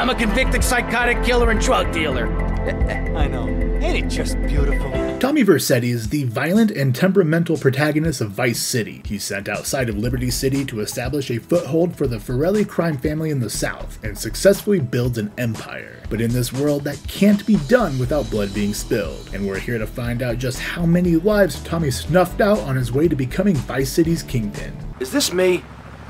I'm a convicted psychotic killer and drug dealer. I know. Ain't it just beautiful? Tommy Vercetti is the violent and temperamental protagonist of Vice City. He's sent outside of Liberty City to establish a foothold for the Vercetti crime family in the South, and successfully builds an empire. But in this world, that can't be done without blood being spilled, and we're here to find out just how many lives Tommy snuffed out on his way to becoming Vice City's kingpin. Is this me?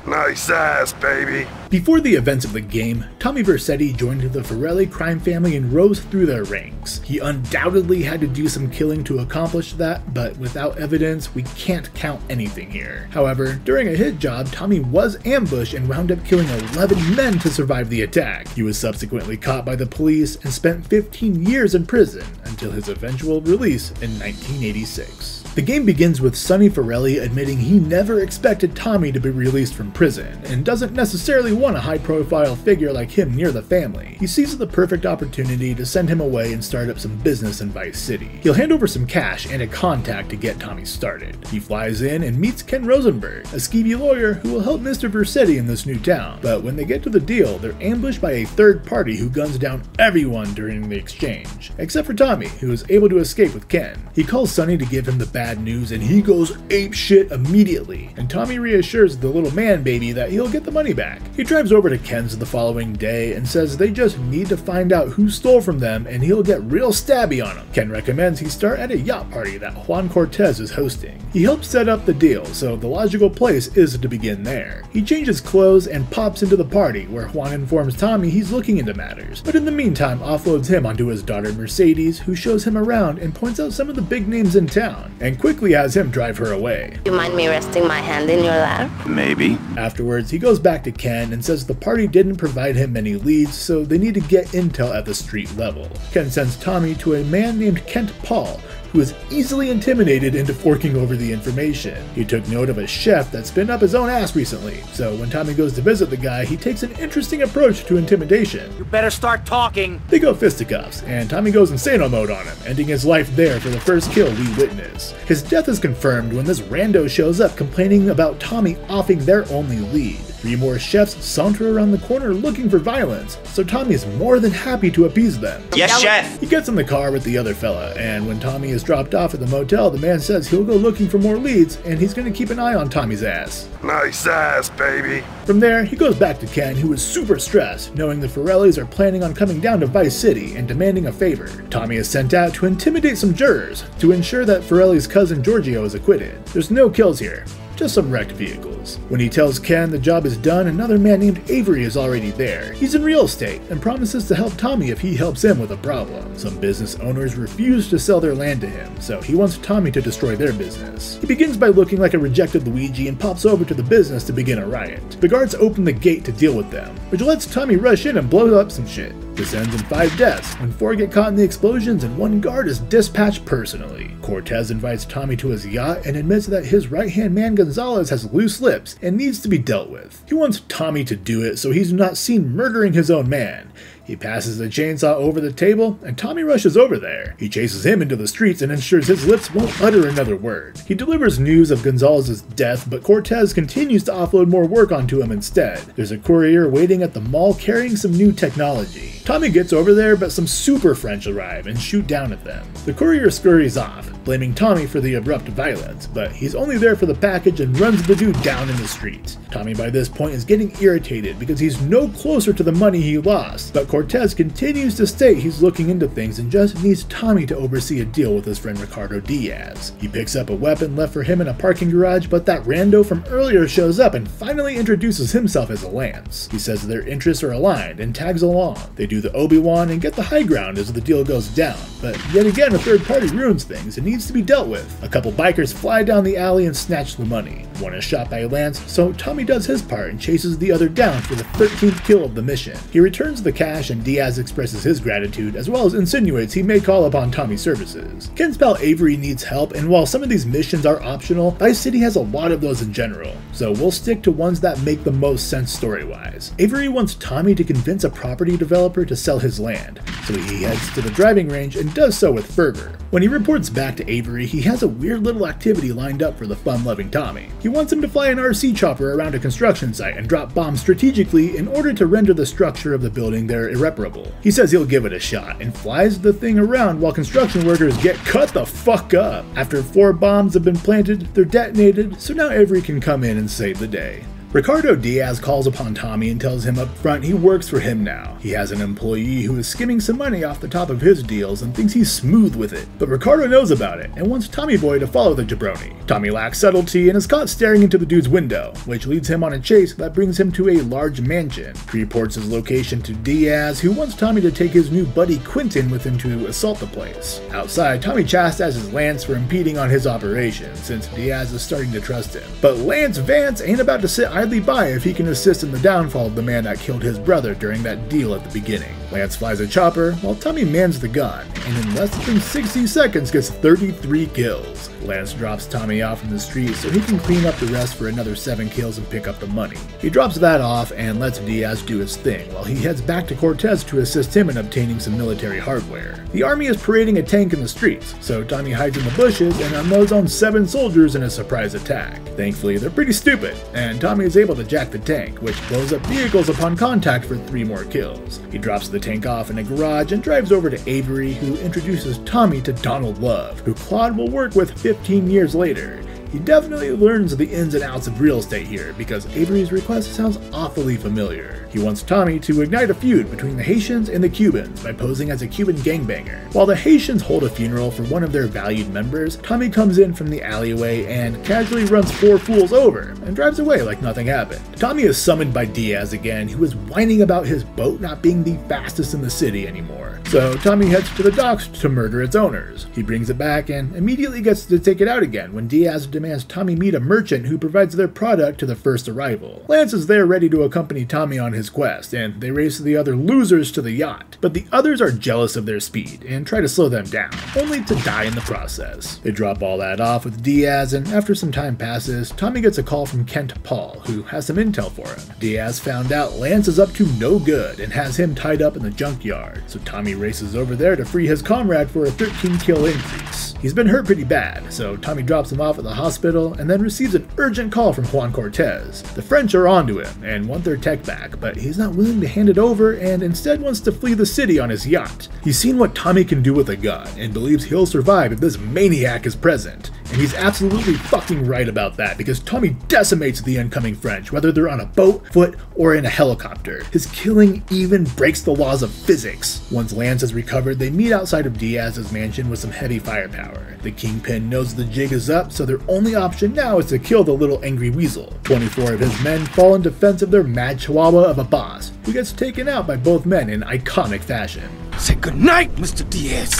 Nice ass, baby. Before the events of the game, Tommy Vercetti joined the Vercetti crime family and rose through their ranks. He undoubtedly had to do some killing to accomplish that, but without evidence, we can't count anything here. However, during a hit job, Tommy was ambushed and wound up killing 11 men to survive the attack. He was subsequently caught by the police and spent 15 years in prison until his eventual release in 1986. The game begins with Sonny Vercetti admitting he never expected Tommy to be released from prison, and doesn't necessarily want a high-profile figure like him near the family. He sees the perfect opportunity to send him away and start up some business in Vice City. He'll hand over some cash and a contact to get Tommy started. He flies in and meets Ken Rosenberg, a skeevy lawyer who will help Mr. Vercetti in this new town. But when they get to the deal, they're ambushed by a third party who guns down everyone during the exchange, except for Tommy, who is able to escape with Ken. He calls Sonny to give him the bad news, and he goes apeshit immediately, and Tommy reassures the little man baby that he'll get the money back. He drives over to Ken's the following day and says they just need to find out who stole from them, and he'll get real stabby on him. Ken recommends he start at a yacht party that Juan Cortez is hosting. He helps set up the deal, so the logical place is to begin there. He changes clothes and pops into the party, where Juan informs Tommy he's looking into matters, but in the meantime offloads him onto his daughter Mercedes, who shows him around and points out some of the big names in town, and quickly has him drive her away. You mind me resting my hand in your lap? Maybe. Afterwards, he goes back to Ken and says the party didn't provide him many leads, so they need to get intel at the street level. Ken sends Tommy to a man named Kent Paul, who is easily intimidated into forking over the information. He took note of a chef that's been up his own ass recently, so when Tommy goes to visit the guy, he takes an interesting approach to intimidation. You better start talking. They go fisticuffs, and Tommy goes insano mode on him, ending his life there for the first kill we witness. His death is confirmed when this rando shows up complaining about Tommy offing their only lead. 3 more chefs saunter around the corner looking for violence, so Tommy is more than happy to appease them. Yes, chef! He gets in the car with the other fella, and when Tommy is dropped off at the motel, the man says he'll go looking for more leads, and he's going to keep an eye on Tommy's ass. Nice ass, baby. From there, he goes back to Ken, who is super stressed, knowing the Vercellis are planning on coming down to Vice City and demanding a favor. Tommy is sent out to intimidate some jurors to ensure that Vercelli's cousin Giorgio is acquitted. There's no kills here, just some wrecked vehicles. When he tells Ken the job is done, another man named Avery is already there. He's in real estate and promises to help Tommy if he helps him with a problem. Some business owners refuse to sell their land to him, so he wants Tommy to destroy their business. He begins by looking like a rejected Luigi and pops over to the business to begin a riot. The guards open the gate to deal with them, which lets Tommy rush in and blow up some shit. This ends in 5 deaths, when 4 get caught in the explosions and 1 guard is dispatched personally. Cortez invites Tommy to his yacht and admits that his right-hand man Gonzalez has loose lips and needs to be dealt with. He wants Tommy to do it so he's not seen murdering his own man. He passes the chainsaw over the table, and Tommy rushes over there. He chases him into the streets and ensures his lips won't utter another word. He delivers news of Gonzalez's death, but Cortez continues to offload more work onto him instead. There's a courier waiting at the mall carrying some new technology. Tommy gets over there, but some super French arrive and shoot down at them. The courier scurries off, blaming Tommy for the abrupt violence, but he's only there for the package and runs the dude down in the street. Tommy by this point is getting irritated because he's no closer to the money he lost, but Cortez continues to state he's looking into things and just needs Tommy to oversee a deal with his friend Ricardo Diaz. He picks up a weapon left for him in a parking garage, but that rando from earlier shows up and finally introduces himself as a Lance. He says their interests are aligned and tags along. They do the Obi-Wan and get the high ground as the deal goes down, but yet again a third party ruins things and needs to be dealt with. A couple bikers fly down the alley and snatch the money. One is shot by Lance, so Tommy does his part and chases the other down for the 13th kill of the mission. He returns the cash and Diaz expresses his gratitude, as well as insinuates he may call upon Tommy's services. Ken's pal Avery needs help, and while some of these missions are optional, Vice City has a lot of those in general, so we'll stick to ones that make the most sense story-wise. Avery wants Tommy to convince a property developer to sell his land, so he heads to the driving range and does so with fervor. When he reports back to Avery, he has a weird little activity lined up for the fun-loving Tommy. He wants him to fly an RC chopper around a construction site and drop bombs strategically in order to render the structure of the building there irreparable. He says he'll give it a shot and flies the thing around while construction workers get cut the fuck up. After 4 bombs have been planted, they're detonated, so now Avery can come in and save the day. Ricardo Diaz calls upon Tommy and tells him up front he works for him now. He has an employee who is skimming some money off the top of his deals and thinks he's smooth with it. But Ricardo knows about it and wants Tommy Boy to follow the jabroni. Tommy lacks subtlety and is caught staring into the dude's window, which leads him on a chase that brings him to a large mansion. He reports his location to Diaz, who wants Tommy to take his new buddy Quentin with him to assault the place. Outside, Tommy chastises Lance for impeding on his operation, since Diaz is starting to trust him. But Lance Vance ain't about to sit idly by if he can assist in the downfall of the man that killed his brother during that deal at the beginning. Lance flies a chopper while Tommy mans the gun, and in less than 60 seconds gets 33 kills. Lance drops Tommy off in the street so he can clean up the rest for another 7 kills and pick up the money. He drops that off and lets Diaz do his thing while he heads back to Cortez to assist him in obtaining some military hardware. The army is parading a tank in the streets, so Tommy hides in the bushes and unloads on 7 soldiers in a surprise attack. Thankfully, they're pretty stupid, and Tommy is able to jack the tank, which blows up vehicles upon contact for 3 more kills. He drops the tank off in a garage and drives over to Avery, who introduces Tommy to Donald Love, who Claude will work with 15 years later. He definitely learns the ins and outs of real estate here, because Avery's request sounds awfully familiar. He wants Tommy to ignite a feud between the Haitians and the Cubans by posing as a Cuban gangbanger. While the Haitians hold a funeral for one of their valued members, Tommy comes in from the alleyway and casually runs 4 fools over and drives away like nothing happened. Tommy is summoned by Diaz again, who is whining about his boat not being the fastest in the city anymore. So Tommy heads to the docks to murder its owners. He brings it back and immediately gets to take it out again when Diaz demands Tommy meet a merchant who provides their product to the first arrival. Lance is there ready to accompany Tommy on his quest, and they race the other losers to the yacht. But the others are jealous of their speed and try to slow them down, only to die in the process. They drop all that off with Diaz, and after some time passes, Tommy gets a call from Kent Paul, who has some intel for him. Diaz found out Lance is up to no good and has him tied up in the junkyard, so Tommy races over there to free his comrade for a 13 kill increase. He's been hurt pretty bad, so Tommy drops him off at the hospital and then receives an urgent call from Juan Cortez. The French are onto him and want their tech back, but he's not willing to hand it over and instead wants to flee the city on his yacht. He's seen what Tommy can do with a gun and believes he'll survive if this maniac is present. And he's absolutely fucking right about that, because Tommy decimates the incoming French, whether they're on a boat, foot, or in a helicopter. His killing even breaks the laws of physics. Once Lance is recovered, they meet outside of Diaz's mansion with some heavy firepower. The Kingpin knows the jig is up, so their only option now is to kill the little angry weasel. 24 of his men fall in defense of their mad chihuahua of a boss, who gets taken out by both men in iconic fashion. Say goodnight, Mr. Diaz.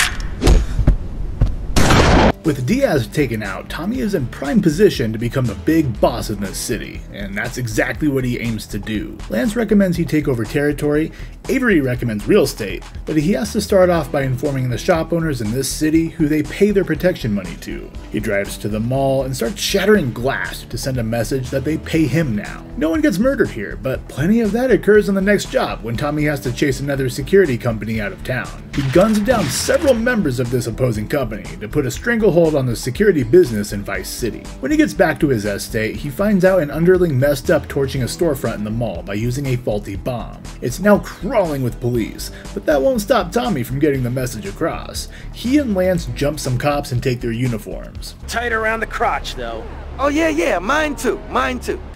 With Diaz taken out, Tommy is in prime position to become the big boss in this city, and that's exactly what he aims to do. Lance recommends he take over territory, Avery recommends real estate, but he has to start off by informing the shop owners in this city who they pay their protection money to. He drives to the mall and starts shattering glass to send a message that they pay him now. No one gets murdered here, but plenty of that occurs on the next job when Tommy has to chase another security company out of town. He guns down several members of this opposing company to put a stranglehold on the security business in Vice City. When he gets back to his estate, he finds out an underling messed up torching a storefront in the mall by using a faulty bomb. It's now crawling with police, but that won't stop Tommy from getting the message across. He and Lance jump some cops and take their uniforms. Tight around the crotch, though. Oh yeah, mine too.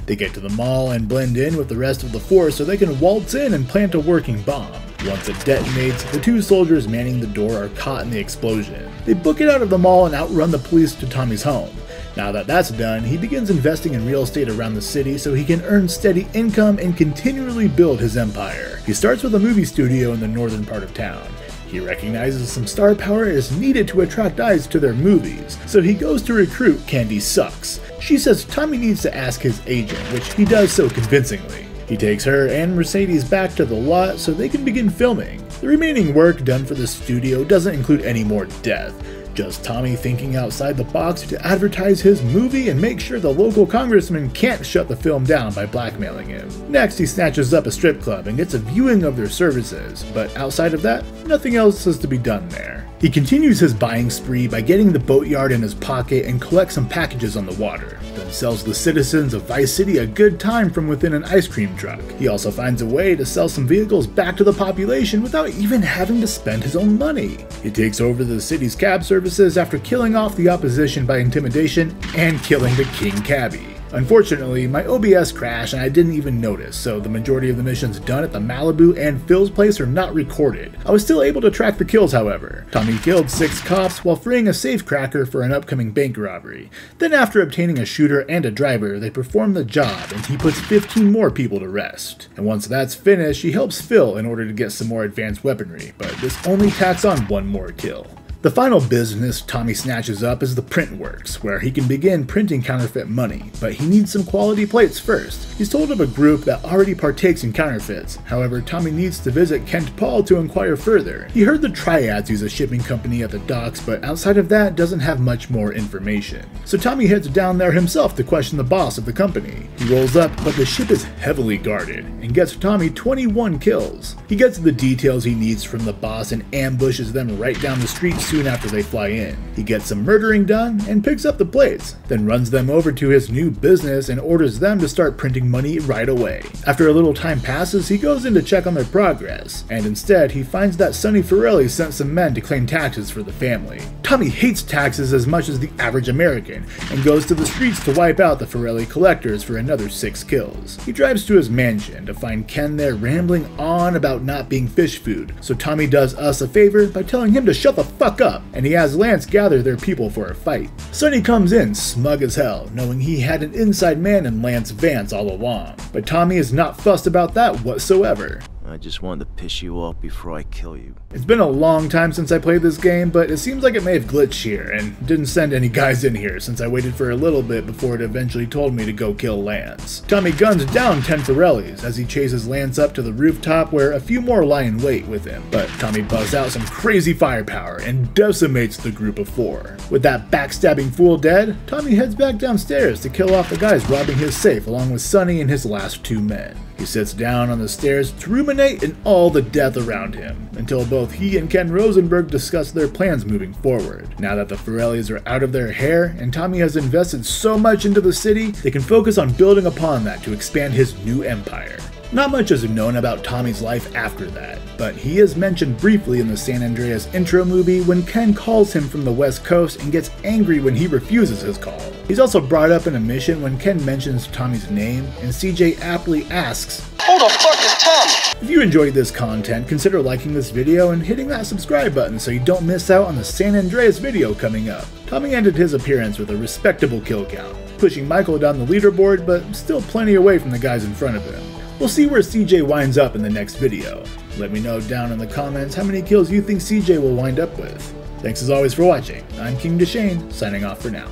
They get to the mall and blend in with the rest of the force so they can waltz in and plant a working bomb. Once it detonates, the 2 soldiers manning the door are caught in the explosion. They book it out of the mall and outrun the police to Tommy's home. Now that that's done, he begins investing in real estate around the city so he can earn steady income and continually build his empire. He starts with a movie studio in the northern part of town. He recognizes some star power is needed to attract eyes to their movies, so he goes to recruit Candy Sucks. She says Tommy needs to ask his agent, which he does so convincingly. He takes her and Mercedes back to the lot so they can begin filming. The remaining work done for the studio doesn't include any more death. Just Tommy thinking outside the box to advertise his movie and make sure the local congressman can't shut the film down by blackmailing him. Next, he snatches up a strip club and gets a viewing of their services, but outside of that, nothing else is to be done there. He continues his buying spree by getting the boatyard in his pocket and collects some packages on the water, then sells the citizens of Vice City a good time from within an ice cream truck. He also finds a way to sell some vehicles back to the population without even having to spend his own money. He takes over the city's cab services after killing off the opposition by intimidation and killing the king cabbie. Unfortunately, my OBS crashed and I didn't even notice, so the majority of the missions done at the Malibu and Phil's place are not recorded. I was still able to track the kills, however. Tommy killed 6 cops while freeing a safecracker for an upcoming bank robbery. Then after obtaining a shooter and a driver, they perform the job and he puts 15 more people to rest. And once that's finished, he helps Phil in order to get some more advanced weaponry, but this only tacks on one more kill. The final business Tommy snatches up is the print works, where he can begin printing counterfeit money, but he needs some quality plates first. He's told of a group that already partakes in counterfeits, however Tommy needs to visit Kent Paul to inquire further. He heard the Triads use a shipping company at the docks, but outside of that doesn't have much more information. So Tommy heads down there himself to question the boss of the company. He rolls up, but the ship is heavily guarded, and gets Tommy 21 kills. He gets the details he needs from the boss and ambushes them right down the street soon after they fly in. He gets some murdering done and picks up the plates, then runs them over to his new business and orders them to start printing money right away. After a little time passes, he goes in to check on their progress, and instead he finds that Sonny Forelli sent some men to claim taxes for the family. Tommy hates taxes as much as the average American, and goes to the streets to wipe out the Forelli collectors for another 6 kills. He drives to his mansion to find Ken there rambling on about not being fish food, so Tommy does us a favor by telling him to shut the fuck up, and he has Lance gather their people for a fight. Sonny comes in smug as hell, knowing he had an inside man in Lance Vance all along, but Tommy is not fussed about that whatsoever. I just wanted to piss you off before I kill you. It's been a long time since I played this game, but it seems like it may have glitched here, and didn't send any guys in here since I waited for a little bit before it eventually told me to go kill Lance. Tommy guns down 10 Forellis as he chases Lance up to the rooftop where a few more lie in wait with him, but Tommy busts out some crazy firepower and decimates the group of 4. With that backstabbing fool dead, Tommy heads back downstairs to kill off the guys robbing his safe along with Sonny and his last 2 men. He sits down on the stairs to ruminate in all the death around him, until both he and Ken Rosenberg discuss their plans moving forward. Now that the Forellis are out of their hair, and Tommy has invested so much into the city, they can focus on building upon that to expand his new empire. Not much is known about Tommy's life after that, but he is mentioned briefly in the San Andreas intro movie when Ken calls him from the West Coast and gets angry when he refuses his call. He's also brought up in a mission when Ken mentions Tommy's name, and CJ aptly asks, Who the fuck is Tommy? If you enjoyed this content, consider liking this video and hitting that subscribe button so you don't miss out on the San Andreas video coming up. Tommy ended his appearance with a respectable kill count, pushing Michael down the leaderboard but still plenty away from the guys in front of him. We'll see where CJ winds up in the next video. Let me know down in the comments how many kills you think CJ will wind up with. Thanks as always for watching. I'm King Deschain, signing off for now.